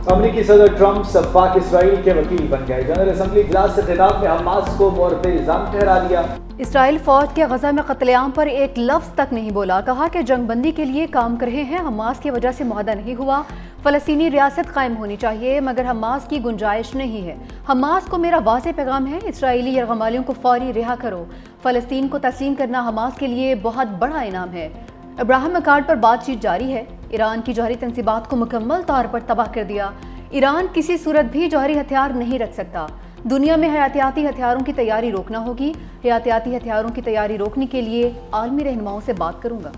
अमेरिकी सदर Trump सफाक Israel के वकील बन गए। जनरल असम्बली इजलास से खिताब में हमास को मोर्द इल्जाम ठहरा दिया। इसराइल फौज के गजा में कत्लेआम पर एक लफ्ज तक नहीं बोला। कहा कि जंगबंदी के लिए काम कर रहे हैं, हमास की वजह से मुआहदा नहीं हुआ। फ़लस्तीनी रियासत कायम होनी चाहिए मगर हमास की गुंजाइश नहीं है। हमास को मेरा वाज़ेह पैगाम है, इसराइली यरगमालियों को फौरी रिहा करो। फ़लस्तीन को तस्लीम करना हमास के लिए बहुत बड़ा इनाम है। अब्राहम अकार्ड पर बातचीत जारी है। ईरान की जौहरी तंसीबात को मुकम्मल तौर पर तबाह कर दिया। ईरान किसी सूरत भी जौहरी हथियार नहीं रख सकता। दुनिया में हयातियाती हथियारों की तैयारी रोकना होगी। हयातियाती हथियारों की तैयारी रोकने के लिए आलमी रहनुमाओं से बात करूंगा।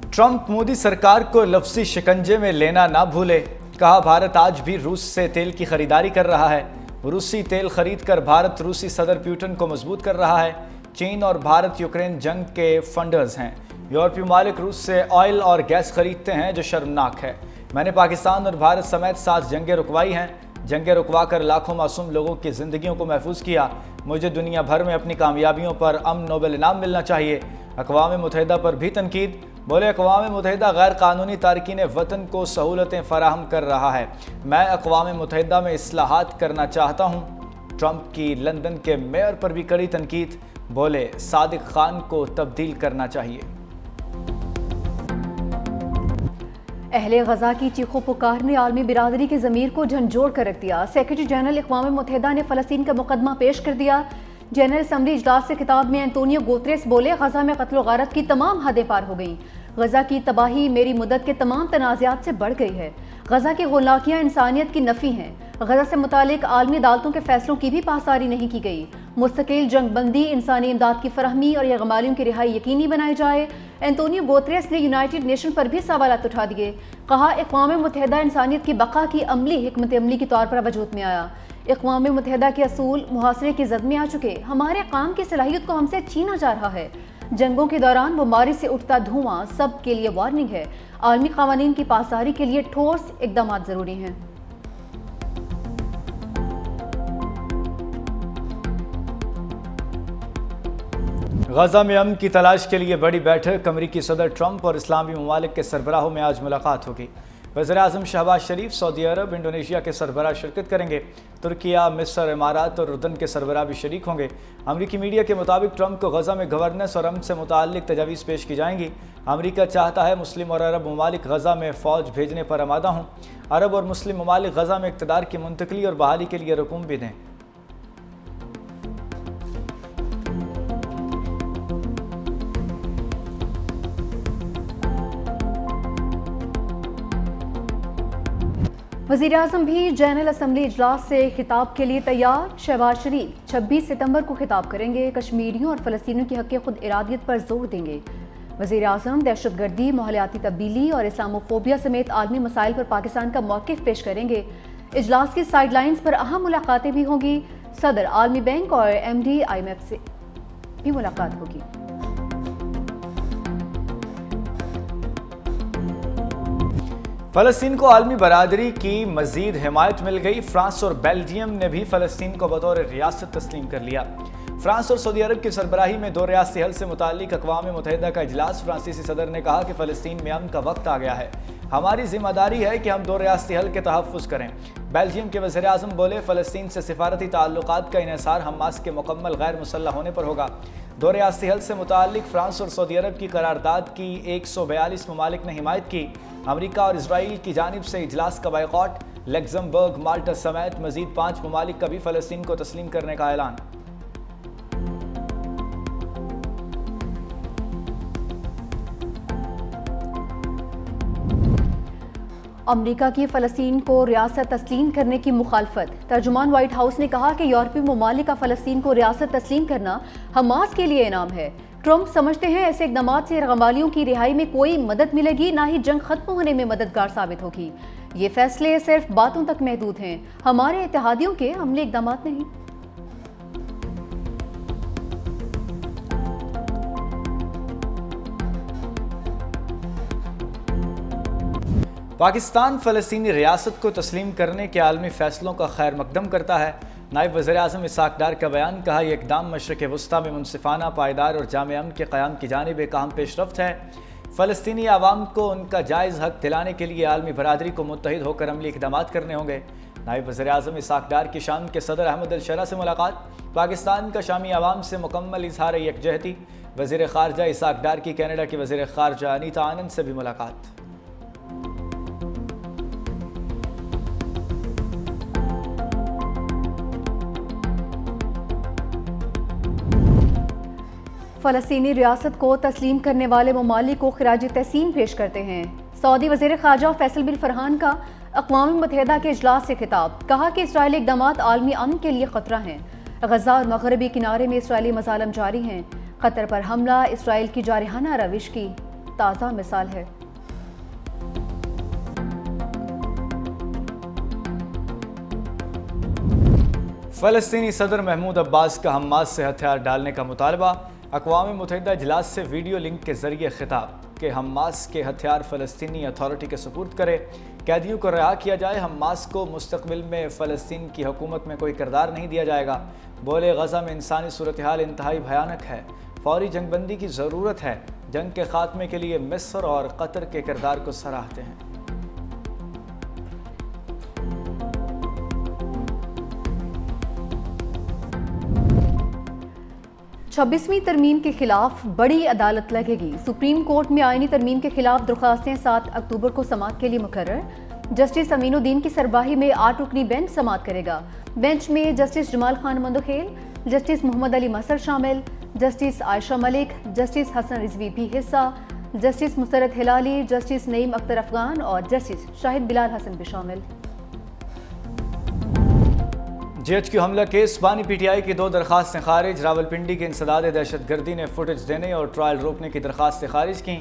ट्रंप मोदी सरकार को लफ्जी शिकंजे में लेना ना भूले। कहा भारत आज भी रूस से तेल की खरीदारी कर रहा है। रूसी तेल खरीद कर भारत रूसी सदर पुतिन को मजबूत कर रहा है। चीन और भारत यूक्रेन जंग के फंडर्स हैं। यूरोपीय ममालिक रूस से ऑयल और गैस खरीदते हैं जो शर्मनाक है। मैंने पाकिस्तान और भारत समेत 7 जंगें रुकवाई हैं। जंगें रुकवा कर लाखों मासूम लोगों की ज़िंदगियों को महफूज किया। मुझे दुनिया भर में अपनी कामयाबियों पर अमन नोबेल इनाम मिलना चाहिए। अक़वाम मुत्तहिदा पर भी तनकीद। बोले अक़वाम मुत्तहिदा गैर कानूनी तारकीन वतन को सहूलतें फराहम कर रहा है। मैं अक़वाम मुत्तहिदा में इस्लाहात करना चाहता हूँ। ट्रंप की लंदन के मेयर पर भी कड़ी तनकीद। बोले सादिक खान को तब्दील करना चाहिए। अहले गजा की चीखों पुकार ने आलमी बिरादरी की ज़मीर को झंझोड़ कर रख दिया। सेक्रेटरी जनरल अक़वाम मुत्तहिदा ने फ़लस्तीन का मुकदमा पेश कर दिया। जनरल असम्बली इजलास से खिताब में एंटोनियो गुतेरेस बोले गजा में कत्ल गारत की तमाम हदें पार हो गईं। गजा की तबाही मेरी मुद्दत के तमाम तनाज़ात से बढ़ गई है। गजा की होलाकियाँ इंसानियत की नफ़ी हैं। गजा से मुतालिक आलमी अदालतों के फैसलों की भी पासदारी नहीं की गई। मुस्तकिल जंगबंदी, इंसानी इमदाद की फरहमी और यरगमालियों की रिहाई यकीनी बनाई जाए। एंटोनियो गुतेरेस ने यूनाइटेड नेशन पर भी सवालात उठा दिए। कहा अक़वाम मुत्तहिदा इंसानियत की बका की अमली हिकमत अमली के तौर पर वजूद में आया। अक़वाम मुत्तहिदा के असूल मुहासरे की जद में आ चुके। हमारे काम की सलाहियत को हमसे छीना जा रहा है। जंगों के दौरान बीमारी से उठता धुआं सब के लिए वार्निंग है। आलमी क़वानीन की पासदारी के लिए ठोस इक़दाम ज़रूरी हैं। गजा में अमन की तलाश के लिए बड़ी बैठक। अमेरिकी सदर ट्रंप और इस्लामी ममालिक के सरबराहों में आज मुलाकात होगी। वज़ीर-ए-आज़म शहबाज शरीफ, सऊदी अरब, इंडोनेशिया के सरबराह शिरकत करेंगे। तुर्किया, मिस्र, इमारात और उर्दन के सरबराह भी शरीक होंगे। अमेरिकी मीडिया के मुताबिक ट्रंप को गजा में गवर्नेंस और अमन से मुताल्लिक तजावीज़ पेश की जाएंगी। अमेरिका चाहता है मुस्लिम और अरब ममालिक गजा में फ़ौज भेजने पर आमादा हों। अरब और मुस्लिम ममालिक गजा में इक़्तिदार की मुंतकली और बहाली के लिए रकूम भी दें। वज़ीर-ए-आज़म भी जनरल असम्बली इजलास से खिताब के लिए तैयार। शहबाज शरीफ 26 सितंबर को खिताब करेंगे। कश्मीरियों और फ़लस्तीनियों की हक़ खुद इरादियत पर जोर देंगे। वज़ीर-ए-आज़म दहशतगर्दी, माहौलियाती तब्दीली और इस्लामोफोबिया समेत आलमी मसाइल पर पाकिस्तान का मौक़िफ़ पेश करेंगे। इजलास की साइडलाइंस पर अहम मुलाकातें भी होंगी। सदर, आलमी बैंक और MD IMF से भी मुलाकात होगी। फ़लस्तीन को आलमी बरादरी की मज़ीद हिमायत मिल गई। फ्रांस और बेल्जियम ने भी फ़लस्तीन को बतौर रियासत तस्लीम कर लिया। फ्रांस और सऊदी अरब की सरबराही में 2 रियासती हल से मुताल्लिक अक़वाम मुत्तहिदा का इजलास। फ्रांसीसी सदर ने कहा कि फ़लस्तीन में अमन का वक्त आ गया है। हमारी जिम्मेदारी है कि हम 2 रियासती हल के तहफ़्फ़ुज़ करें। बेल्जियम के वज़ीर-ए-आज़म बोले फ़लस्तीन से सिफारती ताल्लुकात का इन्हिसार हमास के मुकम्मल गैर मुसल्लह होने पर होगा। 2 रियासती हल से मुताल्लिक फ्रांस और सऊदी अरब की करारदाद की 142 ममालिक ने हिमायत की। अमेरिका और इसराइल की जानिब से इजलास का बायकॉट। लग्ज़मबर्ग, माल्टा समेत मज़ीद 5 ममालिक का भी फ़लस्तीन को तस्लीम करने का ऐलान। अमेरिका की फ़लस्तीन को रियासत तस्लीम करने की मुखालफत। तर्जुमान व्हाइट हाउस ने कहा कि यूरोपीय ममालिक का फ़लस्तीन को रियासत तस्लीम करना हमास के लिए इनाम है। ट्रंप समझते हैं ऐसे इक़दाम से यरगमालियों की रिहाई में कोई मदद मिलेगी, ना ही जंग खत्म होने में मददगार साबित होगी। ये फैसले सिर्फ बातों तक महदूद हैं, हमारे इत्तेहादियों के अमली इक़दाम नहीं। पाकिस्तान फ़लस्तीनी रियासत को तस्लीम करने के आलमी फ़ैसलों का खैर मकदम करता है। नायब वज़ीर-ए-आज़म इसहाक़ डार का बयान, कहा यह इक़दाम मशरिक़ वस्ता में मुनसिफ़ाना, पायदार और जामे अमन के क़याम की जानिब एक अहम पेशरफ्त है। फ़लस्तीनी आवाम को उनका जायज़ हक़ दिलाने के लिए आलमी बरादरी को मुत्तहिद होकर अमली इक़दामात करने होंगे। नायब वज़ीर-ए-आज़म इसहाक़ डार की शाम के सदर अहमद अल-शरा से मुलाकात, पाकिस्तान का शामी आवाम से मुकम्मल इज़हार यकजहती। वज़ीर ख़ारजा इसहाक़ डार की कनाडा की वज़ीर ख़ारजा अनीता आनंद से भी मुलाकात। फ़लस्तीनी रियासत को तस्लीम करने वाले ममालिक को खिराज तहसीन पेश करते हैं। सऊदी वज़ीर ख़ारजा फैसल बिन फ़रहान का अक़वाम मुत्तहिदा के इजलास से खिताब, कहा कि इसराइली इक़दामात आलमी अमन के लिए ख़तरा हैं। गज़ा और मग़रबी किनारे में इसराइली मज़ालिम जारी हैं। कतर पर हमला इसराइल की जारहाना रविश की ताज़ा मिसाल है। फ़लस्तीनी सदर महमूद अब्बास का हमास से हथियार डालने का मुतालबा, अक़वाम मुत्तहिदा इजलास से वीडियो लिंक के ज़रिए खिताब कि हमास के हथियार फ़लस्तीनी अथॉरिटी के सुपुर्द करे, कैदियों को रिहा किया जाए। हमास को मुस्तक़बिल में फ़लस्तीन की हुकूमत में कोई किरदार नहीं दिया जाएगा। बोले, गज़ा में इंसानी सूरत हाल इंतहाई भयानक है, फौरी जंगबंदी की ज़रूरत है। जंग के ख़ात्मे के लिए मिस्र और कतर के किरदार को सराहते हैं। 26वीं तरमीम के खिलाफ बड़ी अदालत लगेगी। सुप्रीम कोर्ट में आईनी तरमीम के खिलाफ दरख्वास्तें 7 अक्टूबर को समाअत के लिए मुकर्रर। जस्टिस अमीनुद्दीन की सरबराही में 8 रुकनी बेंच समाअत करेगा। बेंच में जस्टिस जमाल खान मंदोखेल, जस्टिस मोहम्मद अली मसर शामिल, जस्टिस आयशा मलिक, जस्टिस हसन रिजवी भी हिस्सा, जस्टिस मुसरत हिलाली, जस्टिस नईम अख्तर अफगान और जस्टिस शाहिद बिलाल हसन भी शामिल। JHQ हमला केस, बानी PTI की 2 दरख्वास्तें खारिज। रावलपिंडी के इंसदाद दहशतगर्दी ने फुटेज देने और ट्रायल रोकने की दरख्वास्तें खारिज की।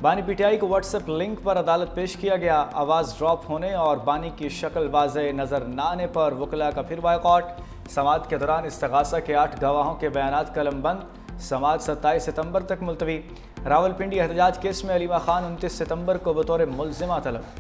बानी PTI को व्हाट्सएप लिंक पर अदालत पेश किया गया। आवाज़ ड्रॉप होने और बानी की शक्ल वाज़ेह नज़र न आने पर वकला का फिर बायकॉट। समाअत के दौरान इस्तगासा के 8 गवाहों के बयानात कलमबंद। समाअत 27 सितंबर तक मुलतवी। रावलपिंडी एहतजाज केस में अलीमा खान 29 सितंबर को बतौर मुल्ज़िमा तलब।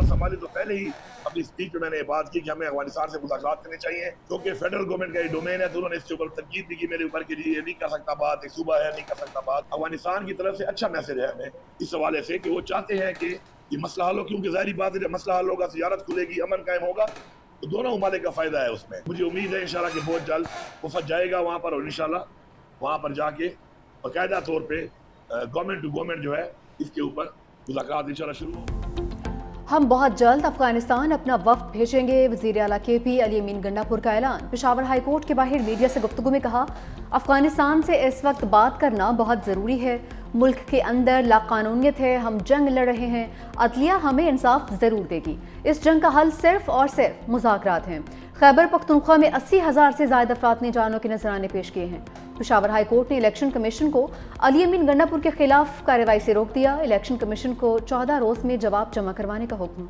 संभाली तो पहले ही अपनी स्पीच में मैंने बात की कि हमें अफगानिस्तान से मुज़ाकरात करने चाहिए, क्योंकि फेडरल गवर्नमेंट का ये डोमेन है। तो उन्होंने इसके ऊपर तनकीद भी की मेरे ऊपर कि ये नहीं कर सकता बात, एक सूबा है नहीं कर सकता बात। अफगानिस्तान की तरफ से अच्छा मैसेज है हमें इस हवाले से कि वो चाहते हैं कि ये मसला हल हो, क्योंकि ज़ाहिर बात है मसला हल होगा, तिजारत खुलेगी, अमन कायम होगा, तो दोनों ममालिक का फ़ायदा है उसमें। मुझे उम्मीद है इंशाल्लाह कि बहुत जल्द वो फंस जाएगा वहाँ पर, और इंशाल्लाह वहाँ पर जाके बाकायदा तौर पर गवर्नमेंट टू गवर्नमेंट जो है इसके ऊपर मुज़ाकरात इंशाल्लाह शुरू हो। हम बहुत जल्द अफगानिस्तान अपना वफ्द भेजेंगे। वज़ीर आला KP अली अमीन गंडापुर का ऐलान। पेशावर हाई कोर्ट के बाहर मीडिया से गुफ्तगू में कहा, अफगानिस्तान से इस वक्त बात करना बहुत ज़रूरी है। मुल्क के अंदर लाकानूनियत है, हम जंग लड़ रहे हैं, अदलिया हमें इंसाफ ज़रूर देगी। इस जंग का हल सिर्फ और सिर्फ मुज़ाकरात हैं। खैबर पख्तूनख्वा में 80,000 से ज़्यादा अफराद ने जानों के नजराने पेश किए हैं। पेशावर हाई कोर्ट ने इलेक्शन कमीशन को अली अमीन गंडापुर के खिलाफ कार्रवाई से रोक दिया। इलेक्शन कमीशन को 14 रोज में जवाब जमा करवाने का हुक्म।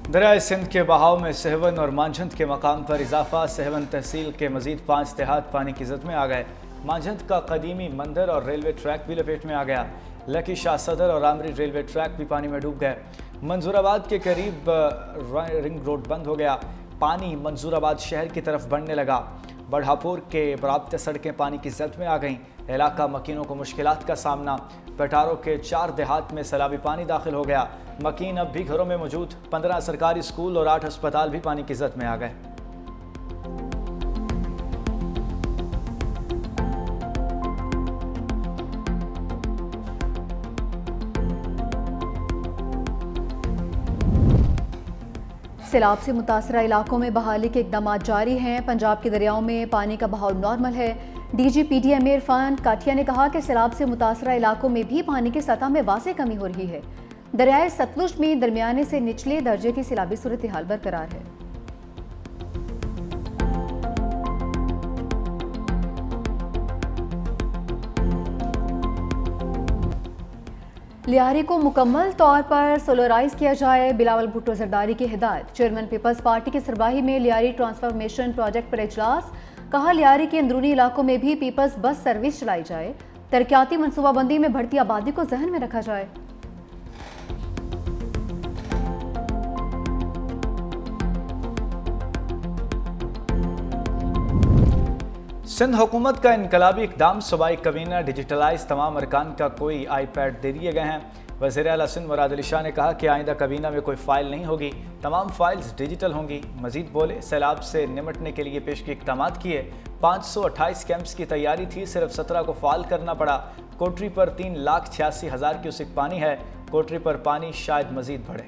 दरियाए सिंध के बहाव में सहवन और मांझंद के मकाम पर इजाफा। सहवन तहसील के मजीद 5 देहात पानी की जद में आ गए। मांझंद का कदीमी मंदिर और रेलवे ट्रैक भी लपेट में आ गया। लकी शाह सदर और आमरी रेलवे ट्रैक भी पानी में डूब गए। मंजूराबाद के करीब रिंग रोड बंद हो गया। पानी मंजूराबाद शहर की तरफ बढ़ने लगा। बढ़ापुर के बराबते सड़कें पानी की जद में आ गईं। इलाका मकीनों को मुश्किलात का सामना। पटारों के 4 देहात में सैलाबी पानी दाखिल हो गया। मकीन अब भी घरों में मौजूद। 15 सरकारी स्कूल और 8 अस्पताल भी पानी की जद में आ गए। सैलाब से मुतासरा इलाकों में बहाली के इकदाम जारी हैं। पंजाब के दरियाओं में पानी का बहाव नॉर्मल है। DG PDMA इरफान काठिया ने कहा कि सैलाब से मुतासरा इलाकों में भी पानी की सतह में वाज़ेह कमी हो रही है। दरियाए सतलुज में दरमियाने से निचले दर्जे की सैलाबी सूरत हाल बरकरार है। लियारी को मुकम्मल तौर पर सोलराइज किया जाए, बिलावल भुट्टो जरदारी की हिदायत। चेयरमैन पीपल्स पार्टी की सरबराही में लियारी ट्रांसफॉर्मेशन प्रोजेक्ट पर इजलास। कहा लियारी के अंदरूनी इलाकों में भी पीपल्स बस सर्विस चलाई जाए, तरक्याती मनसूबाबंदी में बढ़ती आबादी को जहन में रखा जाए। सिंध हुकूमत का इनकलाबी इकदाम, सूबाई कबीना डिजिटलाइज तमाम अरकान का कोई iPad दे दिए गए हैं। वज़ीर आला सिंध मुराद अली शाह ने कहा कि आइंदा कबीना में कोई फ़ाइल नहीं होगी, तमाम फ़ाइल्स डिजिटल होंगी। मजीद बोले, सैलाब से निमटने के लिए पेश के इक़दाम किए। 528 कैंप्स की तैयारी थी, सिर्फ 17 को फ़ाल करना पड़ा। कोटरी पर 3,86,000 क्यूसेक पानी है। कोटरी पर पानी शायद मजीद बढ़े।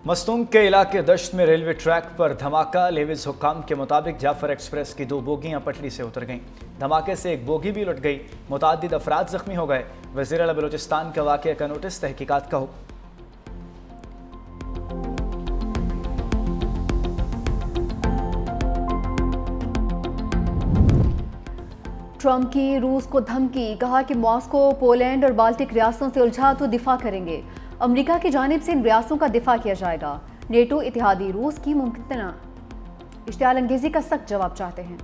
मस्तूंग के इलाके दश्त में रेलवे ट्रैक पर धमाका। लेविज हुक्काम के मुताबिक जाफर एक्सप्रेस की 2 बोगियां पटरी से उतर गईं। धमाके से एक बोगी भी लुट गई, मुताद्दिद अफराद जख्मी हो गए। वज़ीर आला बलूचिस्तान का वाक़या का नोटिस, तहकीकात का हुक्म। ट्रंप की रूस को धमकी, कहा कि मॉस्को पोलैंड और बाल्टिक रियासतों से उलझा तो दिफा करेंगे। अमेरिका की जानिब से इन रियासतों का दिफा किया जाएगा। नेटो इत्तेहादी रूस की मुमकिन इश्तियाल अंगेजी का सख्त जवाब चाहते हैं।